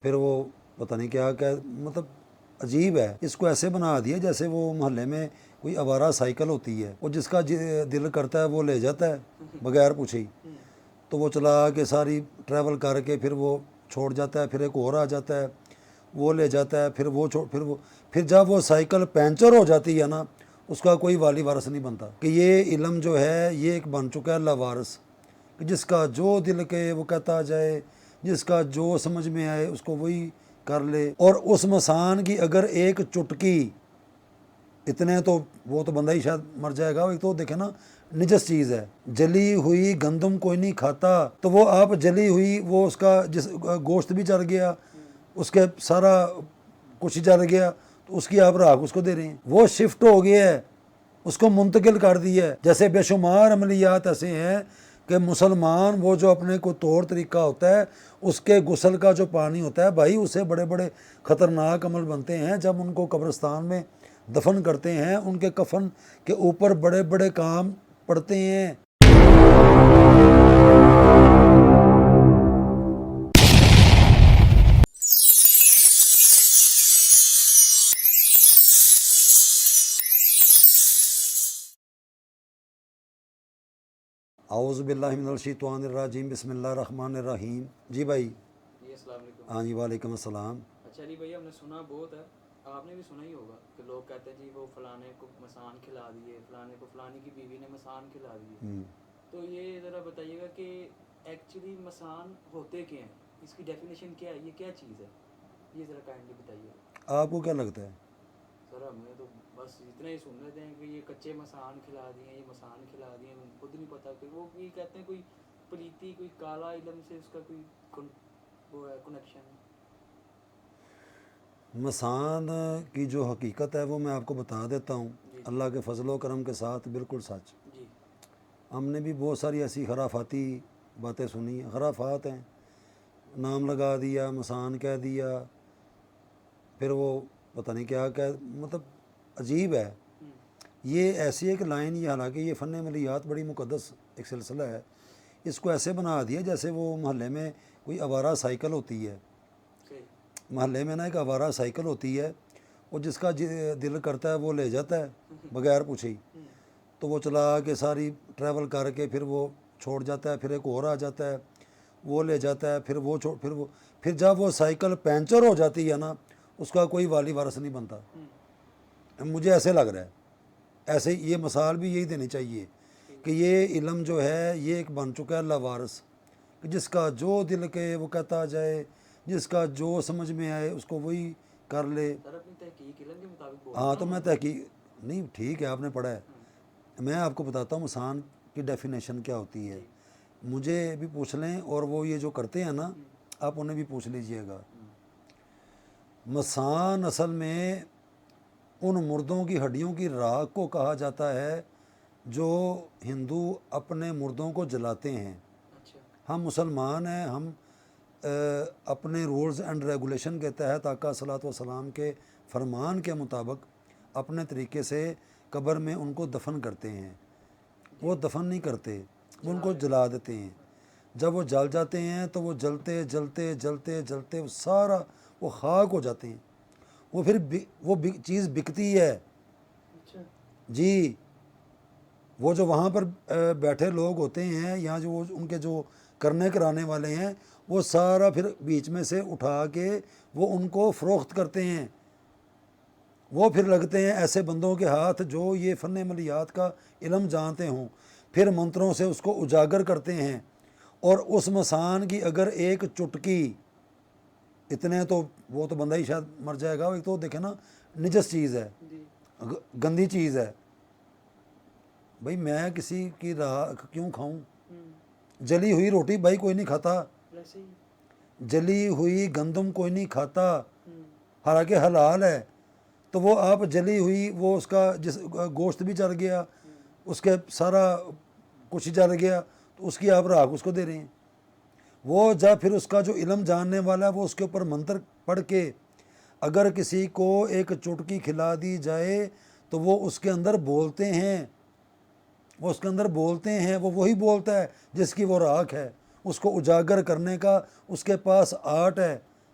फिर वो पता नहीं क्या क्या मतलब अजीब है। इसको ऐसे बना दिया जैसे वो मोहल्ले में कोई आवारा साइकिल होती है, वो जिसका दिल करता है वो ले जाता है बगैर पूछे ही, तो वो चला के सारी ट्रैवल करके फिर वो छोड़ जाता है, फिर एक और आ जाता है वो ले जाता है, फिर वो छोड़ फिर जब वो साइकिल पंचर हो जाती है ना, उसका कोई वाली वारस नहीं बनता। कि ये इल्म जो है ये एक बन चुका है लावारस, कि जिसका जो दिल के वो कहता जाए, जिसका जो समझ में आए उसको वही कर ले। और उस मसान की अगर एक चुटकी, इतने तो वो तो बंदा ही शायद मर जाएगा। एक तो देखे ना निजस चीज़ है, जली हुई गंदम कोई नहीं खाता, तो वो आप जली हुई वो उसका जिस गोश्त भी जल गया, उसके सारा कुछ ही जल गया, तो उसकी आप राख उसको दे रहे हैं। वो शिफ्ट हो गया है, उसको मुंतकिल कर दिया है। जैसे बेशुमार अमलियात ऐसे हैं कि मुसलमान वो जो अपने को तौर तरीका होता है, उसके गुस्ल का जो पानी होता है भाई, उससे बड़े बड़े ख़तरनाक अमल बनते हैं। जब उनको कब्रिस्तान में दफन करते हैं, उनके कफन के ऊपर बड़े बड़े काम पड़ते हैं। आऊज़ुबिल्लाहिमिनश्शैतानिर्रजीम बिस्मिल्लाहिर्रहमानिर्रहीम। जी भाई। जी अस्सलाम वालेकुम। हाँ जी, वालेकुम अस्सलाम। अच्छा अली भाई, हमने सुना बहुत है, आपने भी सुना ही होगा कि लोग कहते हैं जी वो फलाने को मसान खिला दिए, फलाने को फलानी की बीवी ने मसान खिला दिए। तो ये ज़रा बताइएगा कि एक्चुअली मसान होते क्या हैं, इसकी डेफिनेशन क्या है, ये क्या चीज़ है, ये ज़रा काइंडली बताइएगा। आपको क्या लगता है? सर हमें तो बस इतना ही सुन लेते हैं कि ये कच्चे मसान खिला दिए, ये मसान खिला दिए, खुद नहीं पता कि वो ये कहते हैं कोई प्रीति, कोई काला इलम से उसका कोई वो है कनेक्शन। मसान की जो हकीकत है वो मैं आपको बता देता हूँ, अल्लाह के फजलो करम के साथ बिल्कुल सच। जी हमने भी बहुत सारी ऐसी खराफाती बातें सुनी, खराफात हैं, नाम लगा दिया, मसान कह दिया, फिर वो पता नहीं क्या क्या मतलब अजीब है। ये ऐसी एक लाइन, ये हालांकि ये फ़न अमलियात बड़ी मुक़द्दस एक सिलसिला है, इसको ऐसे बना दिया जैसे वो मोहल्ले में कोई आवारा साइकिल होती है। मोहल्ले में ना एक आवारा साइकिल होती है, वो जिसका दिल करता है वो ले जाता है बगैर पूछे ही, तो वो चला के सारी ट्रैवल करके फिर वो छोड़ जाता है, फिर एक और आ जाता है वो ले जाता है, फिर वो छोड़ फिर जब वो साइकिल पंचर हो जाती है ना, उसका कोई वाली वारस नहीं बनता। मुझे ऐसे लग रहा है, ऐसे ये मिसाल भी यही देनी चाहिए कि ये इल्म जो है ये एक बन चुका है लावारस, कि जिसका जो दिल के वो कहता जाए, जिसका जो समझ में आए उसको वही कर ले। हाँ तो मैं तहकीक नहीं, ठीक है आपने पढ़ा है, मैं आपको बताता हूँ मसान की डेफिनेशन क्या होती है। मुझे भी पूछ लें और वो ये जो करते हैं ना, आप उन्हें भी पूछ लीजिएगा। मसान असल में उन मुर्दों की हड्डियों की राख को कहा जाता है जो हिंदू अपने मुर्दों को जलाते हैं। हम मुसलमान हैं, हम अपने रूल्स एंड रेगुलेशन के तहत आका सल्लल्लाहु अलैहि वसल्लम के फरमान के मुताबिक अपने तरीके से कब्र में उनको दफन करते हैं। वो दफन नहीं करते, वो उनको जला देते हैं। जब वो जल जाते हैं तो वो जलते जलते जलते जलते वो सारा वो खाक हो जाते हैं। वो फिर वो चीज़ बिकती है। जी, वो जो वहाँ पर बैठे लोग होते हैं, यहाँ जो उनके जो करने कराने वाले हैं, वो सारा फिर बीच में से उठा के वो उनको फ़रोख्त करते हैं। वो फिर लगते हैं ऐसे बंदों के हाथ जो ये फ़न अमलियात का इल्म जानते हों, फिर मंत्रों से उसको उजागर करते हैं। और उस मसान की अगर एक चुटकी, इतने तो वो तो बंदा ही शायद मर जाएगा। एक तो देखे ना निजस चीज़ है, गंदी चीज़ है। भाई मैं किसी की राख क्यों खाऊं? जली हुई रोटी भाई कोई नहीं खाता, जली हुई गंदम कोई नहीं खाता, हालांकि हलाल है। तो वो आप जली हुई वो उसका जिस गोश्त भी जल गया, उसके सारा कुछ ही जल गया, तो उसकी आप राख उसको दे रहे हैं। वो जब फिर उसका जो इल्म जानने वाला है वो उसके ऊपर मंत्र पढ़ के अगर किसी को एक चुटकी खिला दी जाए तो वो उसके अंदर बोलते हैं, वो उसके अंदर बोलते हैं, वो वही बोलता है जिसकी वो राख है। उसको उजागर करने का उसके पास आर्ट है।